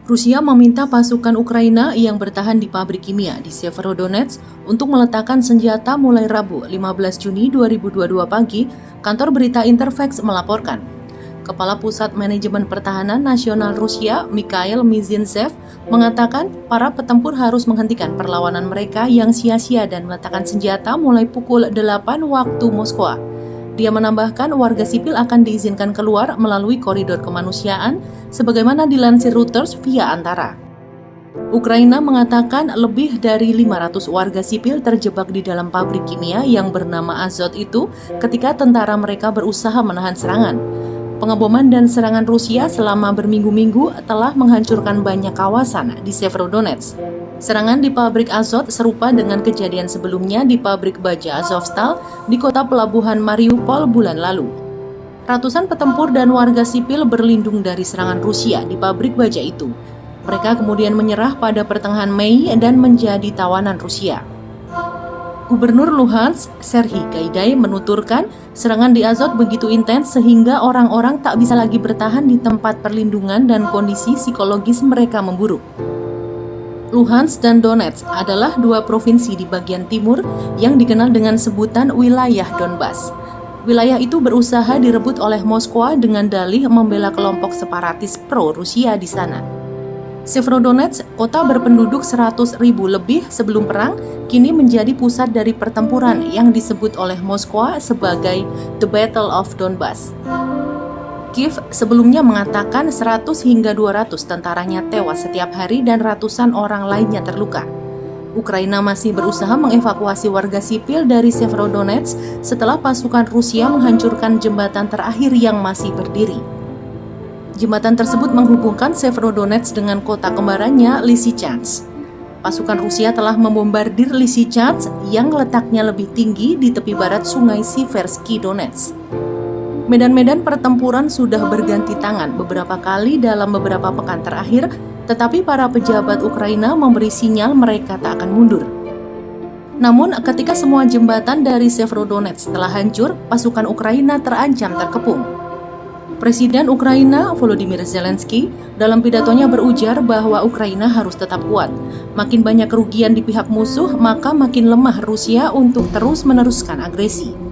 Rusia meminta pasukan Ukraina yang bertahan di pabrik kimia di Severodonetsk untuk meletakkan senjata mulai Rabu 15 Juni 2022 pagi, kantor berita Interfax melaporkan. Kepala Pusat Manajemen Pertahanan Nasional Rusia, Mikhail Mizintsev, mengatakan para petempur harus menghentikan perlawanan mereka yang sia-sia dan meletakkan senjata mulai pukul 8 waktu Moskwa. Dia menambahkan warga sipil akan diizinkan keluar melalui koridor kemanusiaan sebagaimana dilansir Reuters via Antara. Ukraina mengatakan lebih dari 500 warga sipil terjebak di dalam pabrik kimia yang bernama Azot itu ketika tentara mereka berusaha menahan serangan. Pengeboman dan serangan Rusia selama berminggu-minggu telah menghancurkan banyak kawasan di Severodonetsk. Serangan di pabrik Azot serupa dengan kejadian sebelumnya di pabrik baja Azovstal di kota pelabuhan Mariupol bulan lalu. Ratusan petempur dan warga sipil berlindung dari serangan Rusia di pabrik baja itu. Mereka kemudian menyerah pada pertengahan Mei dan menjadi tawanan Rusia. Gubernur Luhansk, Serhiy Gaidai, menuturkan serangan di Azot begitu intens sehingga orang-orang tak bisa lagi bertahan di tempat perlindungan dan kondisi psikologis mereka memburuk. Luhansk dan Donetsk adalah dua provinsi di bagian timur yang dikenal dengan sebutan wilayah Donbas. Wilayah itu berusaha direbut oleh Moskwa dengan dalih membela kelompok separatis pro-Rusia di sana. Severodonetsk, kota berpenduduk 100.000 lebih sebelum perang, kini menjadi pusat dari pertempuran yang disebut oleh Moskwa sebagai The Battle of Donbas. Kiev sebelumnya mengatakan 100 hingga 200 tentaranya tewas setiap hari dan ratusan orang lainnya terluka. Ukraina masih berusaha mengevakuasi warga sipil dari Severodonetsk setelah pasukan Rusia menghancurkan jembatan terakhir yang masih berdiri. Jembatan tersebut menghubungkan Severodonetsk dengan kota kembarannya Lysychansk. Pasukan Rusia telah membombardir Lysychansk yang letaknya lebih tinggi di tepi barat sungai Siversky Donetsk. Medan-medan pertempuran sudah berganti tangan beberapa kali dalam beberapa pekan terakhir, tetapi para pejabat Ukraina memberi sinyal mereka tak akan mundur. Namun, ketika semua jembatan dari Severodonetsk telah hancur, pasukan Ukraina terancam terkepung. Presiden Ukraina, Volodymyr Zelensky, dalam pidatonya berujar bahwa Ukraina harus tetap kuat. Makin banyak kerugian di pihak musuh, maka makin lemah Rusia untuk terus meneruskan agresi.